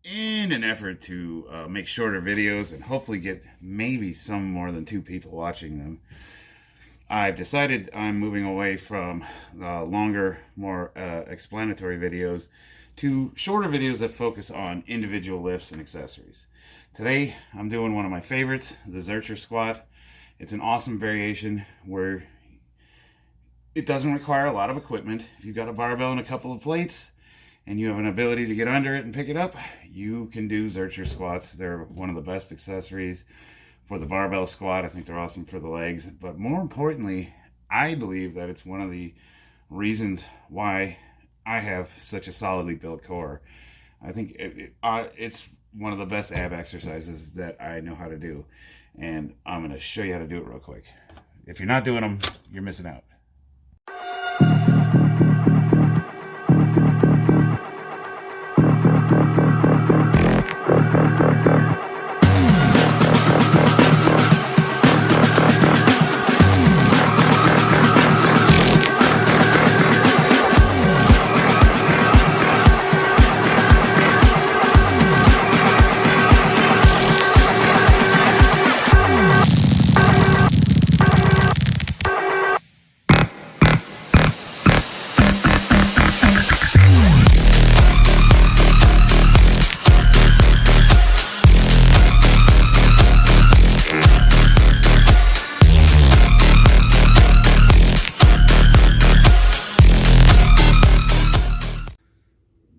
in an effort to make shorter videos and hopefully get maybe some more than 2 people watching them, I've decided I'm moving away from longer, more explanatory videos to shorter videos that focus on individual lifts and accessories. Today, I'm doing one of my favorites, the Zercher Squat. It's an awesome variation where it doesn't require a lot of equipment. If you've got a barbell and a couple of plates, and you have an ability to get under it and pick it up, you can do Zercher squats. They're one of the best accessories for the barbell squat. I think they're awesome for the legs. But more importantly, I believe that it's one of the reasons why I have such a solidly built core. I think it's one of the best ab exercises that I know how to do. And I'm going to show you how to do it real quick. If you're not doing them, you're missing out.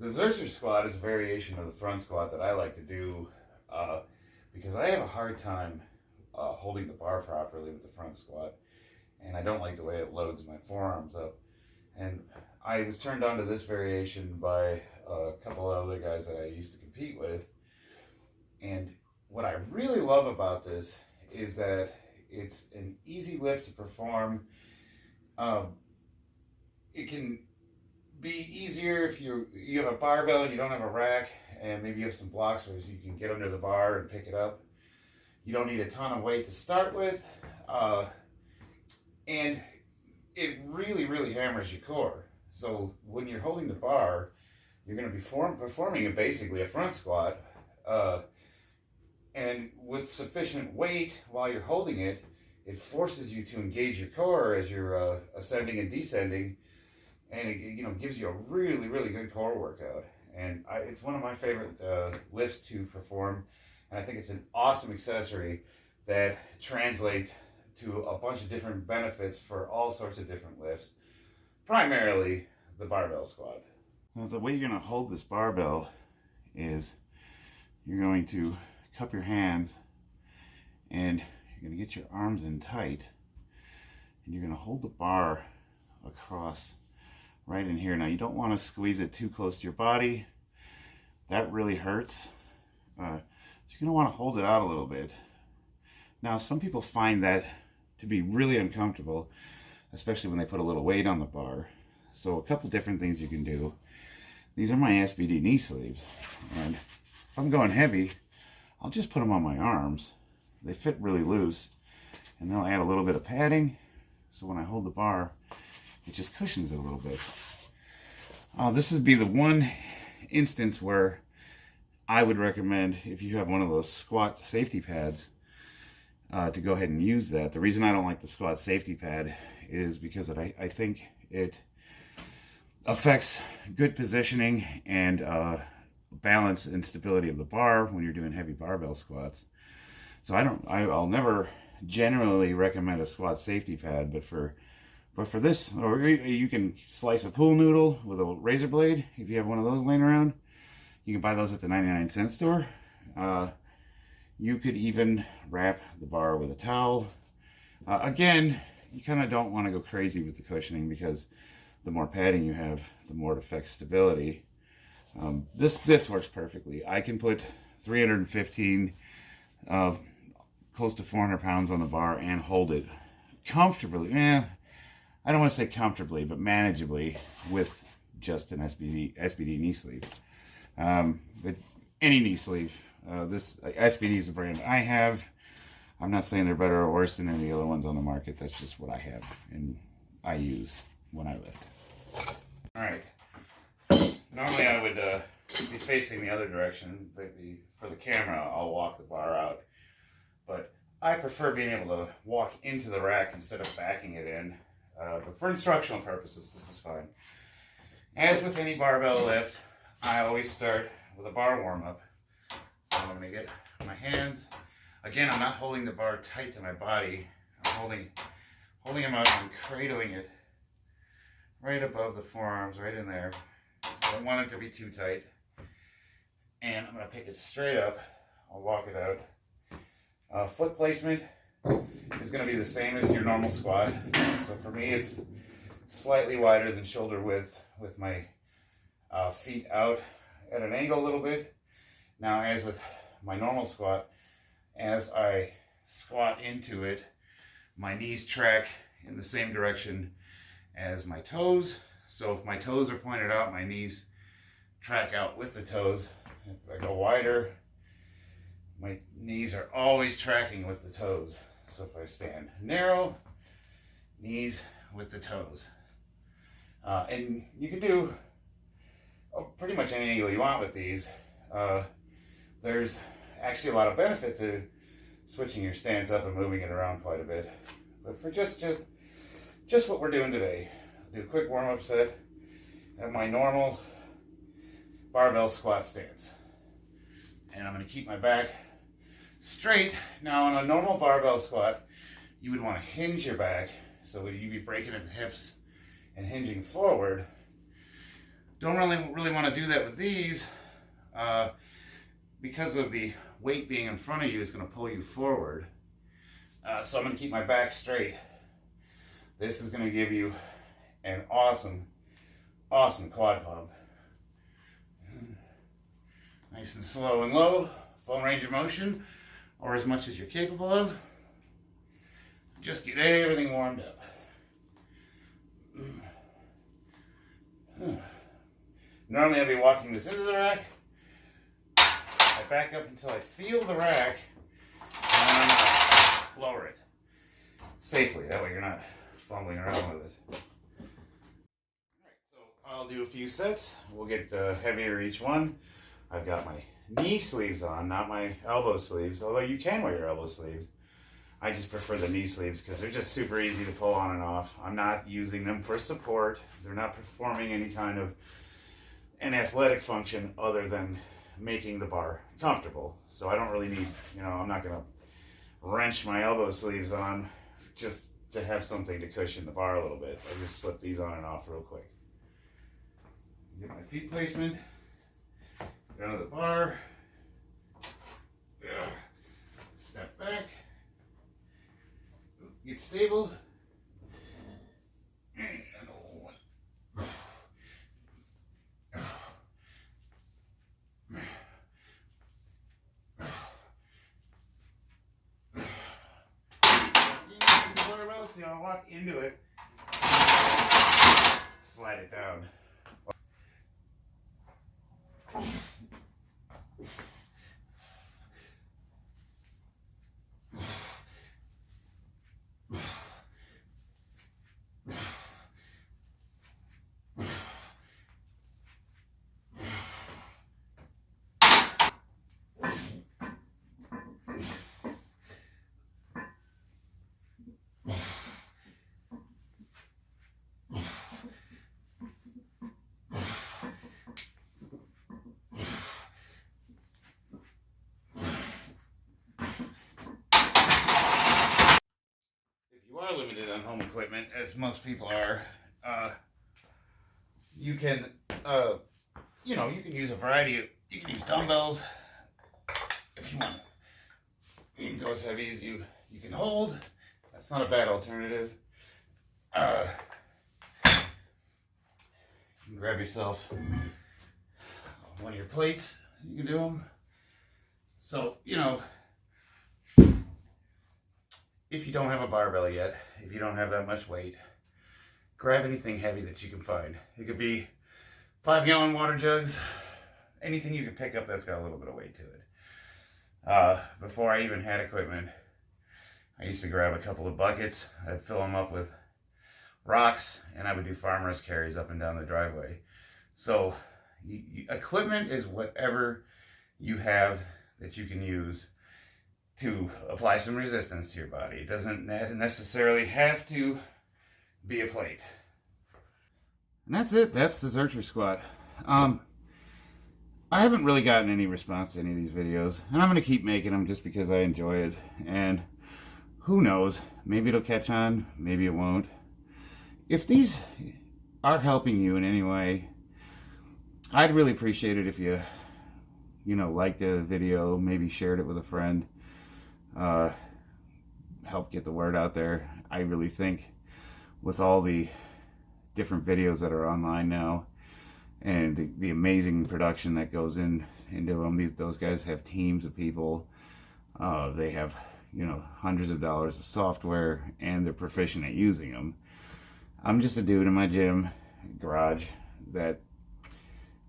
The Zercher squat is a variation of the front squat that I like to do because I have a hard time holding the bar properly with the front squat, and I don't like the way it loads my forearms up. And I was turned on to this variation by a couple of other guys that I used to compete with, and what I really love about this is that it's an easy lift to perform. It can be easier if you have a barbell and you don't have a rack, and maybe you have some blocks so you can get under the bar and pick it up. You don't need a ton of weight to start with, and it really hammers your core. So when you're holding the bar, you're going to be performing basically a front squat, and with sufficient weight while you're holding it, it forces you to engage your core as you're ascending and descending. And it gives you a really good core workout, and it's one of my favorite lifts to perform. And I think it's an awesome accessory that translates to a bunch of different benefits for all sorts of different lifts, primarily the barbell squat. Now, the way you're going to hold this barbell is you're going to cup your hands, and you're going to get your arms in tight, and you're going to hold the bar across right in here. Now, you don't want to squeeze it too close to your body. That really hurts. So you're going to want to hold it out a little bit. Now, some people find that to be really uncomfortable, especially when they put a little weight on the bar. So a couple different things you can do. These are my SBD knee sleeves. And if I'm going heavy, I'll just put them on my arms. They fit really loose, and they'll add a little bit of padding. So when I hold the bar, it just cushions it a little bit. This would be the one instance where I would recommend, if you have one of those squat safety pads, to go ahead and use that. The reason I don't like the squat safety pad is because I think it affects good positioning and balance and stability of the bar when you're doing heavy barbell squats. So I'll never generally recommend a squat safety pad, but for this, or you can slice a pool noodle with a razor blade. If you have one of those laying around, you can buy those at the 99-cent store. You could even wrap the bar with a towel. Again, you kind of don't want to go crazy with the cushioning, because the more padding you have, the more it affects stability. This works perfectly. I can put 315, close to 400 pounds on the bar and hold it comfortably. I don't want to say comfortably, but manageably with just an SBD knee sleeve. But any knee sleeve. This SBD is the brand I have. I'm not saying they're better or worse than any other ones on the market. That's just what I have and I use when I lift. All right. Normally I would be facing the other direction. For the camera, I'll walk the bar out. But I prefer being able to walk into the rack instead of backing it in. But for instructional purposes, this is fine. As with any barbell lift, I always start with a bar warm-up. So I'm going to get my hands. Again, I'm not holding the bar tight to my body. I'm holding them out and cradling it right above the forearms, right in there. I don't want it to be too tight. And I'm going to pick it straight up. I'll walk it out. Foot placement is going to be the same as your normal squat. So for me, it's slightly wider than shoulder width with my feet out at an angle a little bit. Now, as with my normal squat, as I squat into it, my knees track in the same direction as my toes. So if my toes are pointed out, my knees track out with the toes. If I go wider, my knees are always tracking with the toes. So if I stand narrow, knees with the toes. And you can do pretty much any angle you want with these. There's actually a lot of benefit to switching your stance up and moving it around quite a bit. But for just what we're doing today, I'll do a quick warm-up set at my normal barbell squat stance. And I'm going to keep my back straight. Now, on a normal barbell squat, you would want to hinge your back. So you'd be breaking at the hips and hinging forward. Don't really want to do that with these because of the weight being in front of you is going to pull you forward. So I'm going to keep my back straight. This is going to give you an awesome quad pump. Nice and slow and low, full range of motion, or as much as you're capable of. Just get everything warmed up. Normally I'd be walking this into the rack. I back up until I feel the rack, and then lower it safely. That way you're not fumbling around with it. Alright, so I'll do a few sets. We'll get heavier each one. I've got my knee sleeves on, not my elbow sleeves, although you can wear your elbow sleeves. I just prefer the knee sleeves because they're just super easy to pull on and off. I'm not using them for support. They're not performing any kind of an athletic function other than making the bar comfortable. So I don't really need, I'm not going to wrench my elbow sleeves on just to have something to cushion the bar a little bit. I just slip these on and off real quick. Get my feet placement. Get under the bar. Step back. Get stable. And see, I'll walk into it, slide it down. Are limited on home equipment, as most people are, you can you can use a variety of, you can use dumbbells if you want. You can go as heavy as you can hold. That's not a bad alternative. You can grab yourself one of your plates. You can do them. So, if you don't have a barbell yet, if you don't have that much weight, grab anything heavy that you can find. It could be 5-gallon water jugs, anything you can pick up that's got a little bit of weight to it. Before I even had equipment, I used to grab a couple of buckets, I'd fill them up with rocks, and I would do farmer's carries up and down the driveway. So Equipment is whatever you have that you can use to apply some resistance to your body. It doesn't necessarily have to be a plate. And that's it. That's the Zercher squat. I haven't really gotten any response to any of these videos, and I'm going to keep making them just because I enjoy it. And who knows, maybe it'll catch on, maybe it won't. If these are helping you in any way, I'd really appreciate it if you liked the video, maybe shared it with a friend, help get the word out there. I really think with all the different videos that are online now, and the amazing production that goes into them. Those guys have teams of people. They have, hundreds of dollars of software, and they're proficient at using them. I'm just a dude in my gym garage that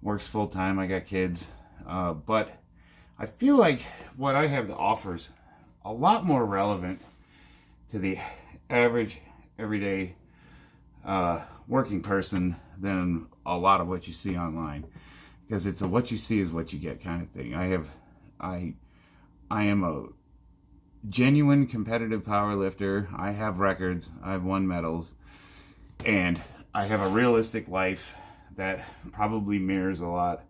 works full time. I got kids, but I feel like what I have to offer is a lot more relevant to the average, everyday working person than a lot of what you see online, because it's a what you see is what you get kind of thing. I am a genuine competitive power lifter. I have records, I've won medals, and I have a realistic life that probably mirrors a lot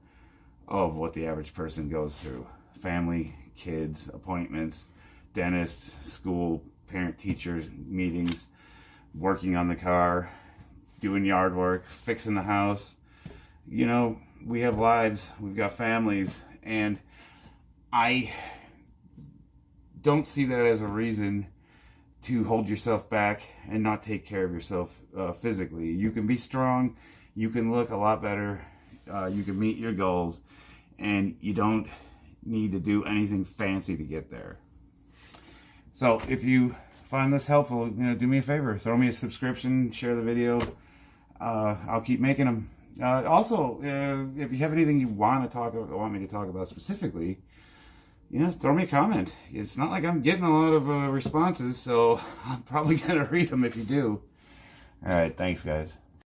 of what the average person goes through. Family, kids, appointments, dentists, school, parent-teacher meetings, working on the car, doing yard work, fixing the house. We have lives, we've got families, and I don't see that as a reason to hold yourself back and not take care of yourself physically. You can be strong, you can look a lot better, you can meet your goals, and you don't need to do anything fancy to get there. So if you find this helpful, do me a favor, throw me a subscription, share the video. I'll keep making them. Also, if you have anything you want me to talk about specifically, throw me a comment. It's not like I'm getting a lot of responses, so I'm probably gonna read them if you do. All right, thanks, guys.